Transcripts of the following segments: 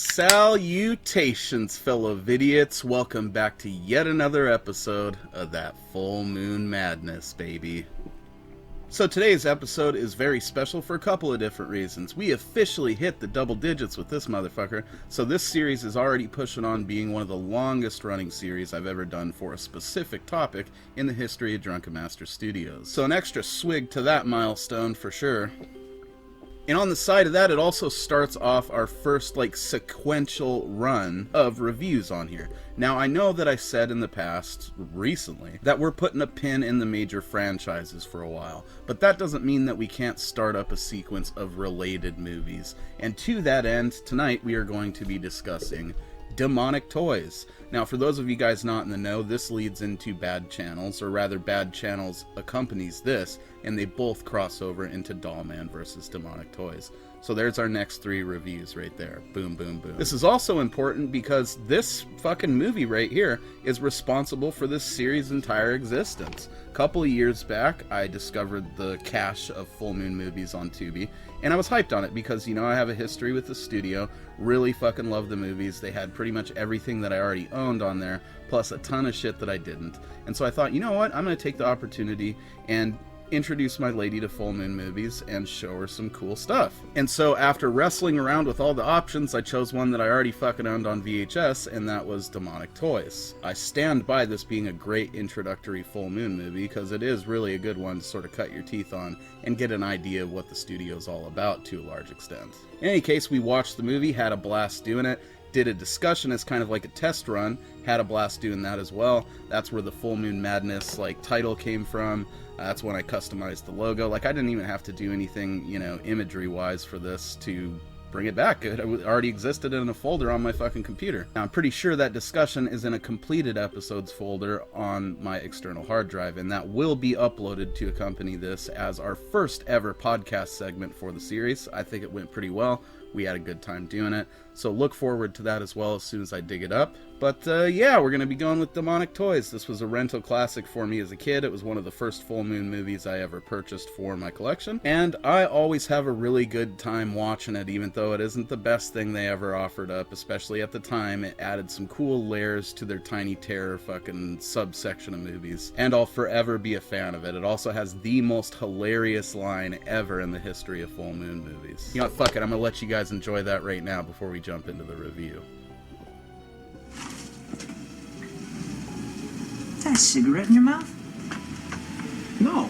Salutations, fellow idiots. Welcome back to yet another episode of that full moon madness, baby. So today's episode is very special for a couple of different reasons. We officially hit the double digits with this motherfucker, so this series is already pushing on being one of the longest running series I've ever done for a specific topic in the history of Drunken Master Studios. So an extra swig to that milestone for sure. And on the side of that, it also starts off our first, sequential run of reviews on here. Now, I know that I said in the past, recently, that we're putting a pin in the major franchises for a while, but that doesn't mean that we can't start up a sequence of related movies. And to that end, tonight we are going to be discussing Demonic Toys. Now, for those of you guys not in the know, this leads into Bad Channels, or rather Bad Channels accompanies this, and they both cross over into Dollman versus Demonic Toys. So there's our next three reviews right there. Boom, boom, boom. This is also important because this fucking movie right here is responsible for this series' entire existence. A couple of years back, I discovered the cache of Full Moon movies on Tubi, and I was hyped on it because, you know, I have a history with the studio, really fucking love the movies. They had pretty much everything that I already owned on there, plus a ton of shit that I didn't. And so I thought, you know what, I'm going to take the opportunity and introduce my lady to Full Moon movies and show her some cool stuff. And so after wrestling around with all the options, I chose one that I already fucking owned on VHS, and that was Demonic Toys. I stand by this being a great introductory Full Moon movie because it is really a good one to sort of cut your teeth on and get an idea of what the studio's all about to a large extent. In any case, we watched the movie, had a blast doing it, did a discussion as kind of like a test run, had a blast doing that as well. That's where the Full Moon Madness title came from. That's when I customized the logo. I didn't even have to do anything, imagery wise for this to bring it back. It already existed in a folder on my fucking computer. Now, I'm pretty sure that discussion is in a completed episodes folder on my external hard drive, and that will be uploaded to accompany this as our first ever podcast segment for the series. I think it went pretty well. We had a good time doing it, so look forward to that as well as soon as I dig it up. But yeah, we're going to be going with Demonic Toys. This was a rental classic for me as a kid. It was one of the first Full Moon movies I ever purchased for my collection, and I always have a really good time watching it, even though it isn't the best thing they ever offered up, especially at the time. It added some cool layers to their Tiny Terror fucking subsection of movies, and I'll forever be a fan of it. It also has the most hilarious line ever in the history of Full Moon movies. You know what, fuck it, I'm gonna let you guys enjoy that right now before we jump into the review. Is that a cigarette in your mouth? No.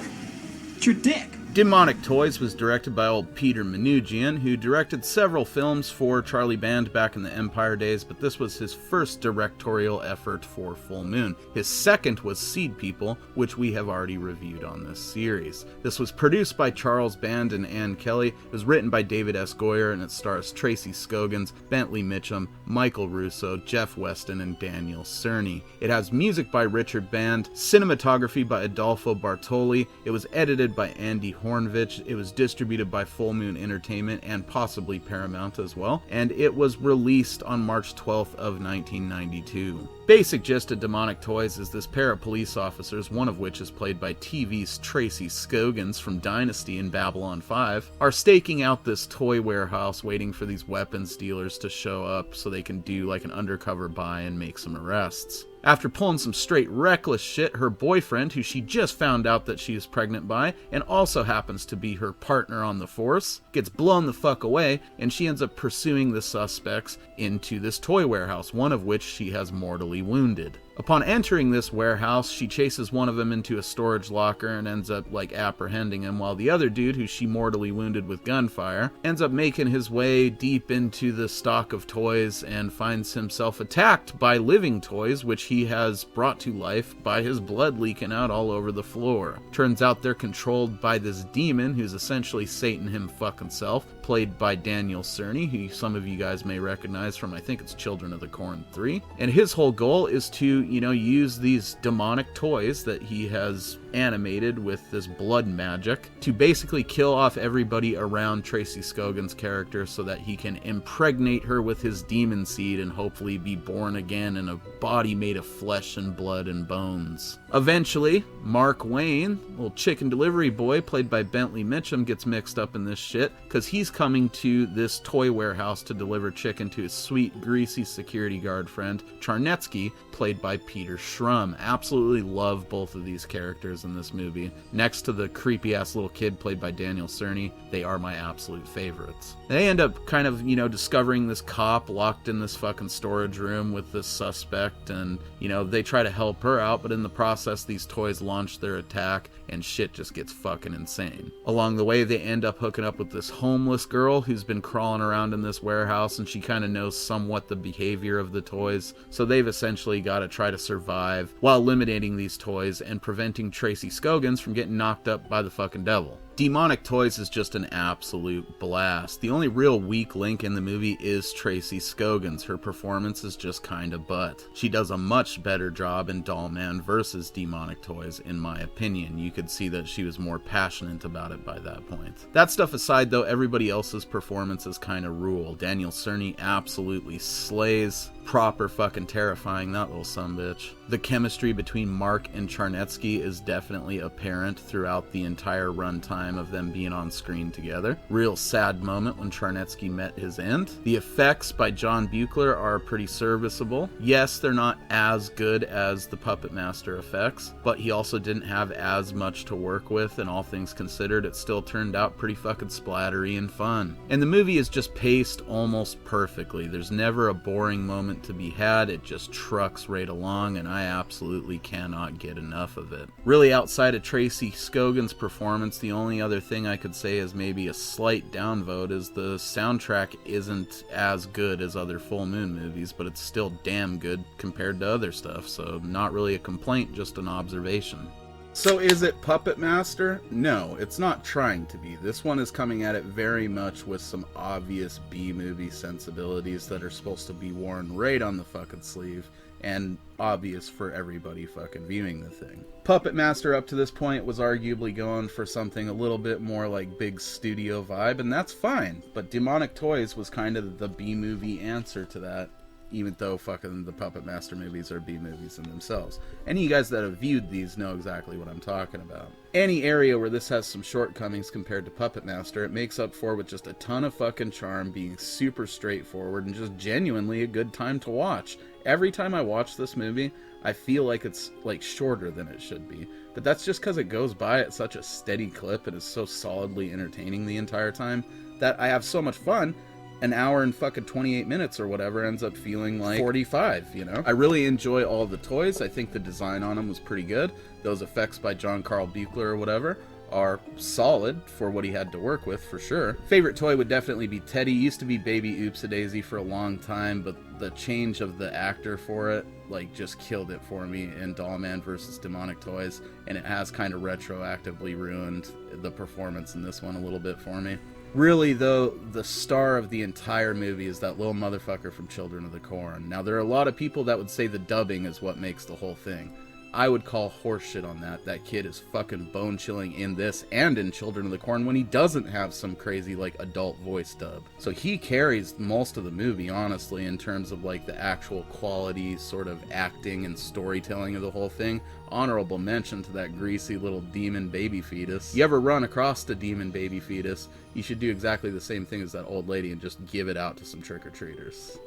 It's your dick. Demonic Toys was directed by old Peter Manoogian, who directed several films for Charlie Band back in the Empire days, but this was his first directorial effort for Full Moon. His second was Seed People, which we have already reviewed on this series. This was produced by Charles Band and Ann Kelly. It was written by David S. Goyer, and it stars Tracy Skogans, Bentley Mitchum, Michael Russo, Jeff Weston, and Daniel Cerny. It has music by Richard Band, cinematography by Adolfo Bartoli. It was edited by Andy Hornvich. It was distributed by Full Moon Entertainment and possibly Paramount as well, and it was released on March 12th of 1992. Basic gist of Demonic Toys is this pair of police officers, one of which is played by TV's Tracy Skogans from Dynasty and Babylon 5, are staking out this toy warehouse waiting for these weapons dealers to show up so they can do an undercover buy and make some arrests. After pulling some straight reckless shit, her boyfriend, who she just found out that she is pregnant by, and also happens to be her partner on the force, gets blown the fuck away, and she ends up pursuing the suspects into this toy warehouse, one of which she has mortally wounded. Upon entering this warehouse, she chases one of them into a storage locker and ends up, apprehending him, while the other dude, who she mortally wounded with gunfire, ends up making his way deep into the stock of toys and finds himself attacked by living toys, which he has brought to life by his blood leaking out all over the floor. Turns out they're controlled by this demon, who's essentially Satan himself, played by Daniel Cerny, who some of you guys may recognize from, I think it's Children of the Corn 3. And his whole goal is to, use these demonic toys that he has animated with this blood magic to basically kill off everybody around Tracy Scogan's character so that he can impregnate her with his demon seed and hopefully be born again in a body made of flesh and blood and bones. Eventually, Mark Wayne, little chicken delivery boy played by Bentley Mitchum, gets mixed up in this shit because he's coming to this toy warehouse to deliver chicken to his sweet, greasy security guard friend, Charnetsky, played by Peter Shrum. Absolutely love both of these characters in this movie. Next to the creepy-ass little kid played by Daniel Cerny, they are my absolute favorites. They end up kind of, discovering this cop locked in this fucking storage room with this suspect, and, they try to help her out, but in the process, these toys launch their attack, and shit just gets fucking insane. Along the way, they end up hooking up with this homeless girl who's been crawling around in this warehouse, and she kind of knows somewhat the behavior of the toys, so they've essentially got to try to survive while eliminating these toys and preventing Tracy Scogans from getting knocked up by the fucking devil. Demonic Toys is just an absolute blast. The only real weak link in the movie is Tracy Scogans. Her performance is just kinda butt. She does a much better job in Dollman versus Demonic Toys, in my opinion. You could see that she was more passionate about it by that point. That stuff aside though, everybody else's performances kinda rule. Daniel Cerny absolutely slays. Proper fucking terrifying, that little sumbitch. The chemistry between Mark and Charnetsky is definitely apparent throughout the entire runtime of them being on screen together. Real sad moment when Charnetsky met his end. The effects by John Buechler are pretty serviceable. Yes, they're not as good as the Puppet Master effects, but he also didn't have as much to work with, and all things considered, it still turned out pretty fucking splattery and fun. And the movie is just paced almost perfectly. There's never a boring moment to be had. It just trucks right along, and I absolutely cannot get enough of it. Really, outside of Tracy Scogan's performance, the only other thing I could say is maybe a slight downvote is the soundtrack isn't as good as other Full Moon movies, but it's still damn good compared to other stuff, so not really a complaint, just an observation. So is it Puppet Master? No, it's not trying to be. This one is coming at it very much with some obvious B-movie sensibilities that are supposed to be worn right on the fucking sleeve and obvious for everybody fucking viewing the thing. Puppet Master up to this point was arguably going for something a little bit more like big studio vibe, and that's fine, but Demonic Toys was kind of the B-movie answer to that. Even though fucking the Puppet Master movies are B-movies in themselves. Any of you guys that have viewed these know exactly what I'm talking about. Any area where this has some shortcomings compared to Puppet Master, it makes up for with just a ton of fucking charm, being super straightforward, and just genuinely a good time to watch. Every time I watch this movie, I feel like it's shorter than it should be. But that's just because it goes by at such a steady clip and is so solidly entertaining the entire time that I have so much fun. An hour and fucking 28 minutes or whatever ends up feeling like 45, I really enjoy all the toys. I think the design on them was pretty good. Those effects by John Carl Buechler or whatever are solid for what he had to work with, for sure. Favorite toy would definitely be Teddy. Used to be Baby Oops-a-Daisy for a long time, but the change of the actor for it, just killed it for me in Dollman versus Demonic Toys, and it has kind of retroactively ruined the performance in this one a little bit for me. Really, though, the star of the entire movie is that little motherfucker from Children of the Corn. Now, there are a lot of people that would say the dubbing is what makes the whole thing. I would call horseshit on that. That kid is fucking bone-chilling in this and in Children of the Corn when he doesn't have some crazy, adult voice dub. So he carries most of the movie, honestly, in terms of, the actual quality, sort of acting and storytelling of the whole thing. Honorable mention to that greasy little demon baby fetus. You ever run across a demon baby fetus, you should do exactly the same thing as that old lady and just give it out to some trick-or-treaters.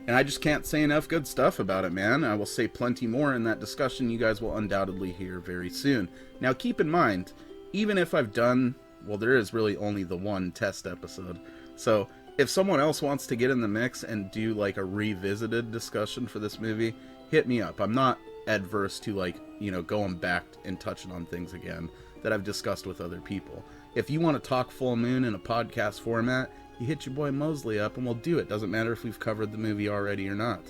And I just can't say enough good stuff about it, man. I will say plenty more in that discussion you guys will undoubtedly hear very soon. Now, keep in mind, even if I've done, there is really only the one test episode. So, if someone else wants to get in the mix and do, a revisited discussion for this movie, hit me up. I'm not adverse to, going back and touching on things again that I've discussed with other people. If you want to talk Full Moon in a podcast format, you hit your boy Mosley up and we'll do it. Doesn't matter if we've covered the movie already or not.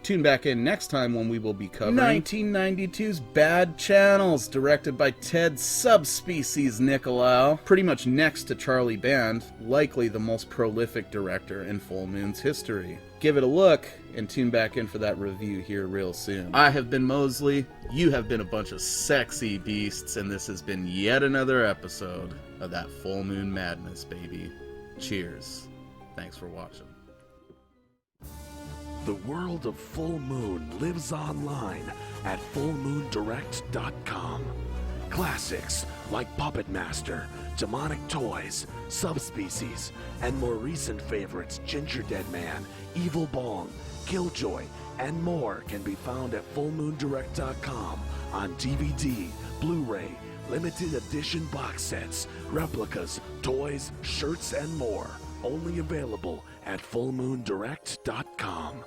Tune back in next time when we will be covering 1992's Bad Channels, directed by Ted Subspecies Nicolau. Pretty much next to Charlie Band, likely the most prolific director in Full Moon's history. give it a look and tune back in for that review here real soon. I have been Mosley, you have been a bunch of sexy beasts, and this has been yet another episode of that full moon madness, baby. Cheers. Thanks for watching. The world of Full Moon lives online at fullmoondirect.com. Classics like Puppet Master, Demonic Toys, Subspecies, and more recent favorites Ginger Dead Man, Evil Bong, Killjoy, and more can be found at fullmoondirect.com on DVD, Blu-ray, limited edition box sets, replicas, toys, shirts, and more. Only available at fullmoondirect.com.